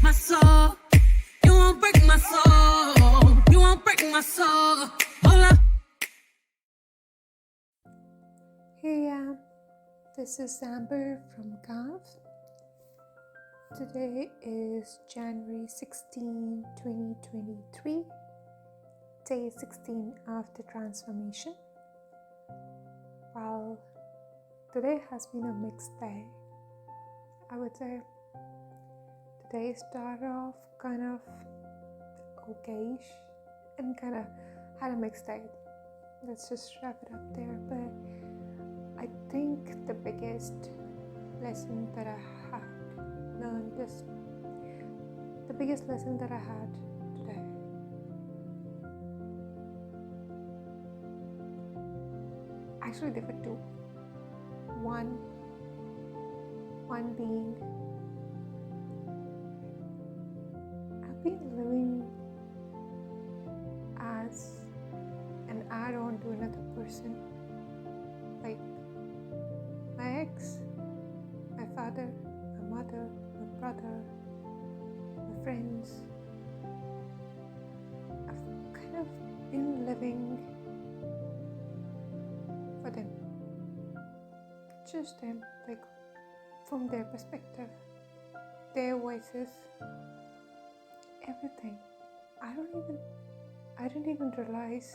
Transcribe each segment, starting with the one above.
my soul. You won't break my soul. You won't break my soul. Hold up. Hey, this is Amber from Gav. Today is January 16, 2023, day 16 of the transformation. Well, today has been a mixed day. I would say today started off kind of okayish and kind of had a mixed day. Let's just wrap it up there. But I think the biggest lesson that I had learned is the biggest lesson that I had today. Actually, there were two. One being, I've been living as an add-on to another person, like my ex, my father, my mother, my brother, my friends. I've kind of been living for them, just them, like from their perspective, their voices, everything. I didn't even realize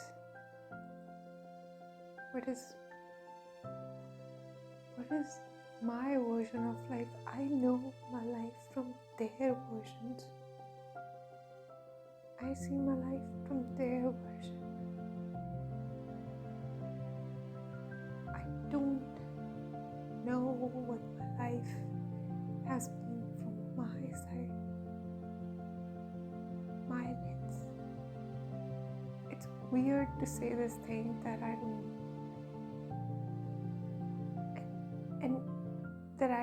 what is my version of life. I know my life from their versions. I see my life from their version. I don't know what my life has been from my side, my lens. It's weird to say this thing that I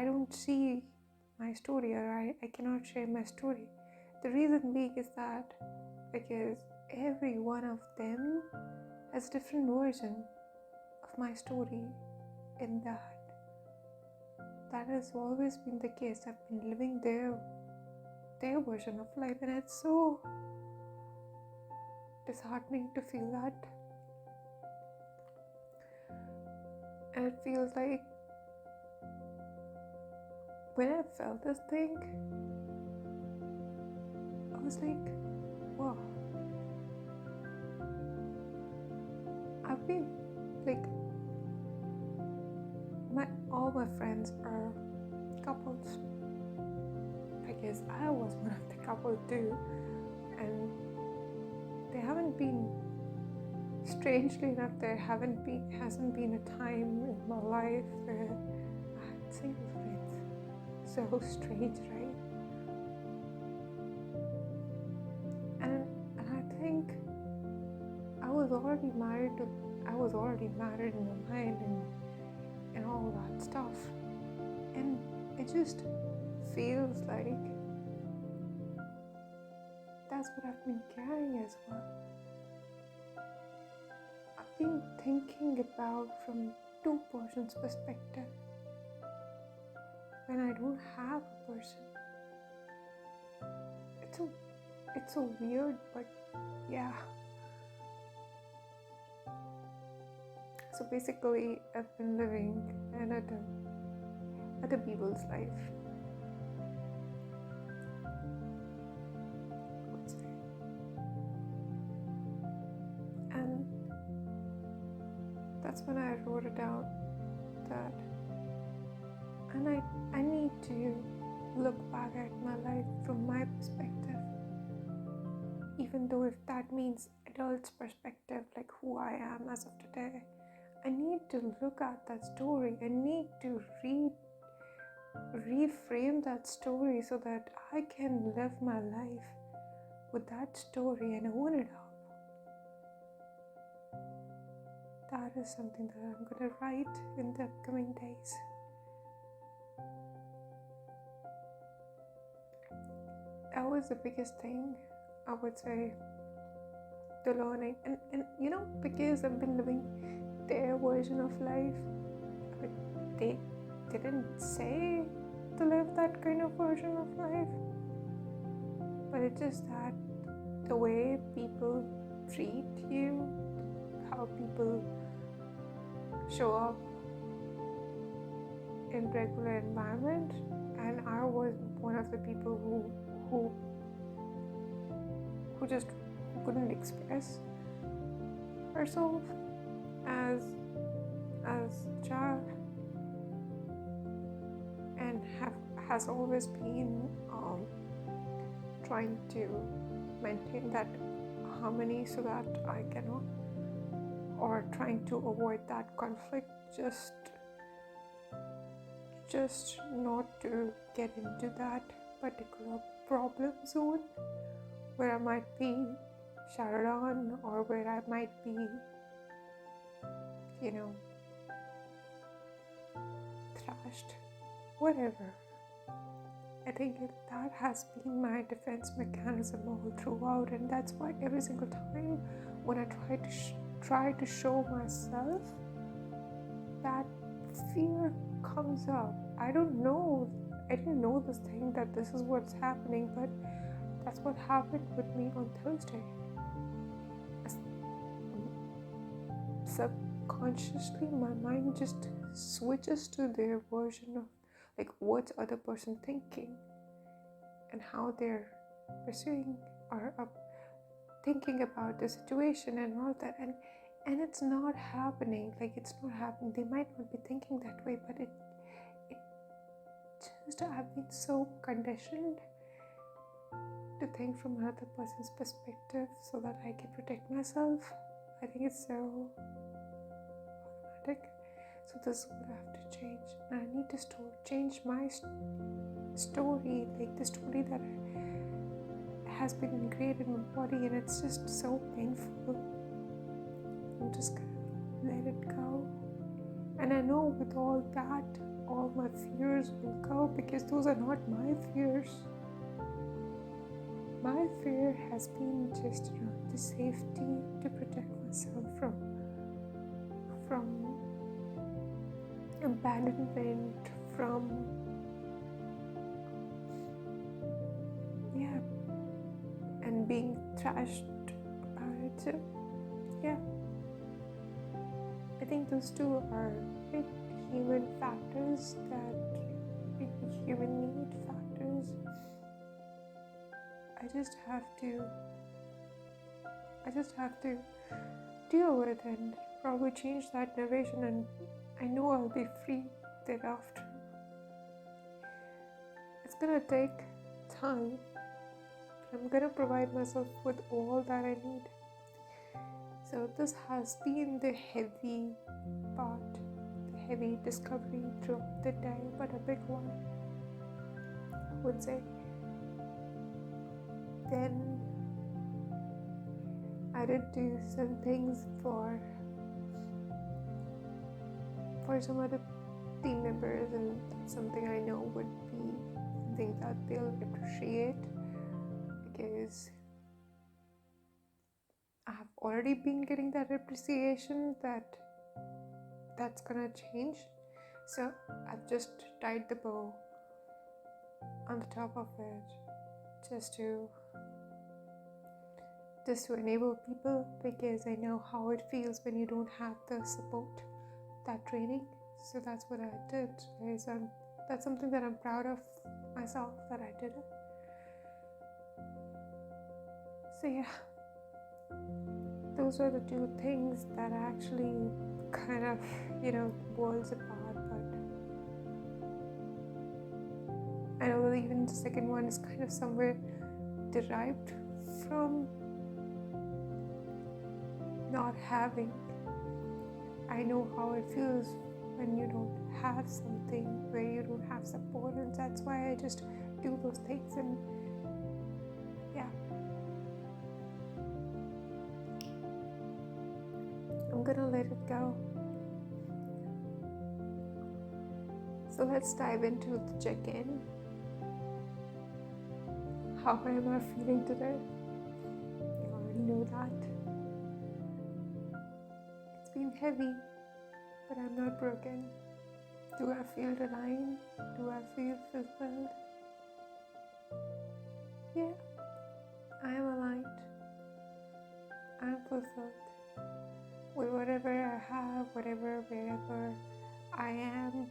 don't see my story, or I cannot share my story. The reason being is that because every one of them has a different version of my story, and that has always been the case. I've been living their version of life, and it's so disheartening to feel that. And it feels like when I felt this thing, I was like, wow. I've been like, all my friends are couples. I guess I was one of the couple too, and there haven't been, strangely enough, hasn't been a time in my life where I had single friends. So strange, right? And I think I was already married in my mind and all that stuff. And it just feels like that's what I've been carrying as well. I've been thinking about from two persons' perspective when I don't have a person. It's so weird, but yeah. So basically, I've been living other people's life. And that's when I wrote it down that, and I need to look back at my life from my perspective, even though if that means adult's perspective, like who I am as of today. I need to look at that story. I need to reframe that story so that I can live my life with that story and own it up. That is something that I'm going to write in the upcoming days. That was the biggest thing, I would say, the learning. And because I've been living their version of life, they didn't say to live that kind of version of life. but it's just that the way people treat you, how people show up in regular environment, and I was one of the people who just couldn't express herself as a child, and has always been trying to maintain that harmony so that I cannot, or trying to avoid that conflict, just not to get into that particular problem zone where I might be shouted on, or where I might be, thrashed, whatever. I think that has been my defense mechanism all throughout, and that's why every single time when I try to show myself, that fear comes up. I didn't know this thing, that this is what's happening, but that's what happened with me on Thursday. Subconsciously, my mind just switches to their version of like what's other person thinking and how they're pursuing or thinking about the situation and all that, and it's not happening. They might not be thinking that way, but it just, I've been so conditioned to think from another person's perspective so that I can protect myself. I think it's so automatic. So this is what I have to change. And I need to change my story, like the story that has been ingrained in my body, and it's just so painful. I'm just gonna let it go. And I know with all that, all my fears will go, because those are not my fears. My fear has been just around the safety, to protect myself from abandonment, from and being thrashed about it. So I think those two are big human factors, big human need factors. I just have to deal with and probably change that narration, and I know I'll be free thereafter. It's gonna take time. I'm gonna provide myself with all that I need. So this has been the heavy part, the heavy discovery throughout the day, but a big one, I would say. Then I did do some things for some other team members, and that's something I know would be something that they'll appreciate, because I have already been getting that appreciation that's gonna change. So I've just tied the bow on the top of it just to enable people, because I know how it feels when you don't have the support, that training. So that's what I did, guys. That's something that I'm proud of myself, that I did it. So those are the two things that actually kind of, worlds apart, but I know that even the second one is kind of somewhere derived from not having. I know how it feels when you don't have something, where you don't have support, and that's why I just do those things. And I'm gonna let it go. So let's dive into the check-in. How am I feeling today? You already know that. It's been heavy, but I'm not broken. Do I feel aligned? Do I feel fulfilled? Yeah. fulfilled with whatever I have, whatever, wherever I am.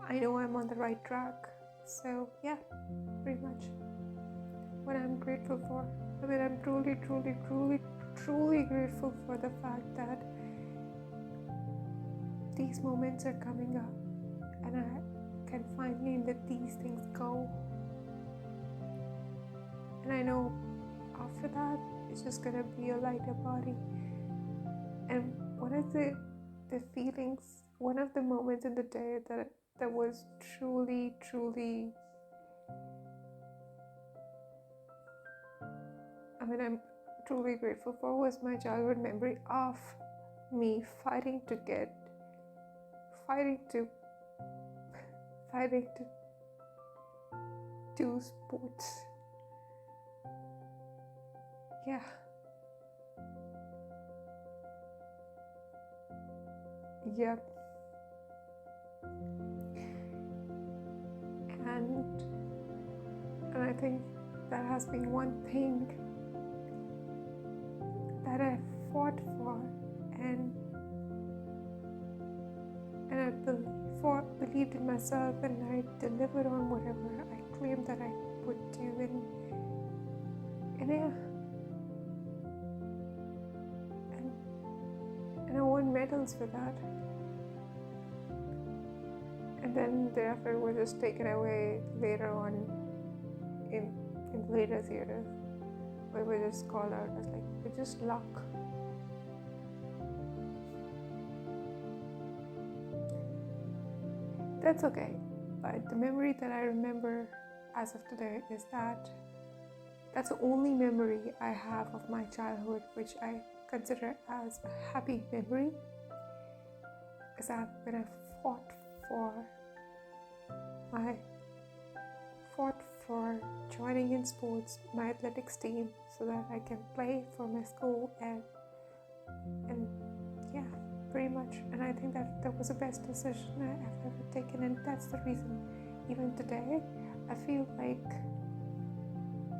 I know I'm on the right track. So yeah, pretty much what I'm grateful for. I mean, I'm truly grateful for the fact that these moments are coming up and I can finally let these things go. And I know after that, it's just gonna be a lighter body. And one of the feelings, one of the moments in the day that was truly I'm truly grateful for was my childhood memory of me fighting to do sports. Yeah. Yep. And I think that has been one thing that I fought for and I believed in myself, and I delivered on whatever I claimed that I would do, and I won medals for that. And then thereafter it was just taken away later on in later theaters, where we were just called out as like, it's just luck. That's okay, but the memory that I remember as of today is that that's the only memory I have of my childhood, which I consider as a happy memory, is that when I fought for joining in sports, my athletics team, so that I can play for my school and yeah, pretty much. And I think that was the best decision I've ever taken, and that's the reason even today I feel like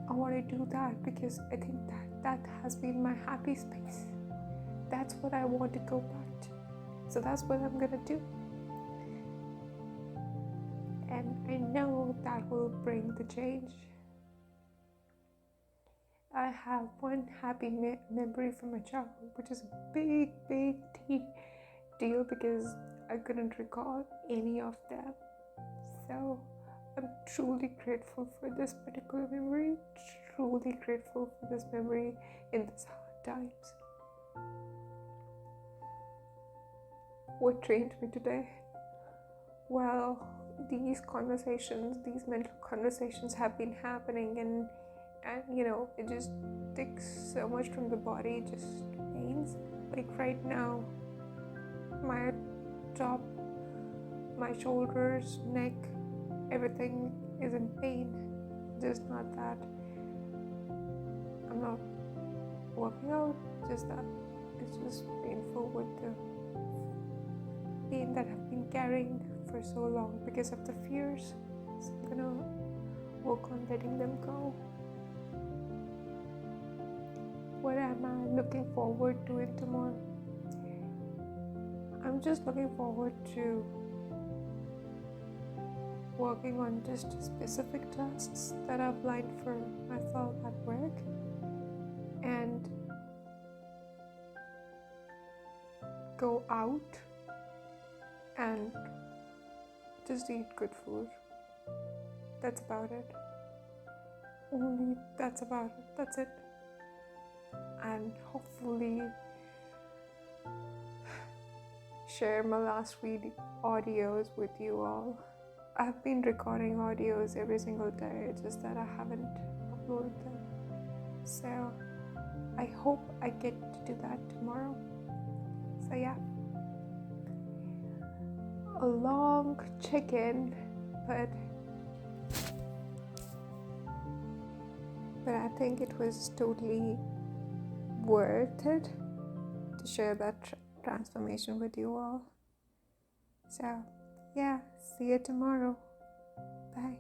I want to do that, because I think that has been my happy space. That's what I want to go back to. So that's what I'm gonna do. And I know that will bring the change. I have one happy memory from my childhood, which is a big deal because I couldn't recall any of them. So I'm truly grateful for this particular memory, truly grateful for this memory in these hard times. What trained me today? Well, these mental conversations have been happening, and it just takes so much from the body, it just pains. Like right now, my top, my shoulders, neck, everything is in pain. Just not that I'm not working out, just that it's just painful with the pain that I've been carrying for so long because of the fears. So I'm gonna work on letting them go. What am I looking forward to it tomorrow? I'm just looking forward to working on just specific tasks that I've lined for myself at work, and go out and just eat good food. That's about it. That's it. And hopefully share my last week audios with you all. I've been recording audios every single day, it's just that I haven't uploaded them. So I hope I get to do that tomorrow. So yeah, a long check-in, but I think it was totally worth it to share that transformation with you all. So yeah, see you tomorrow. Bye.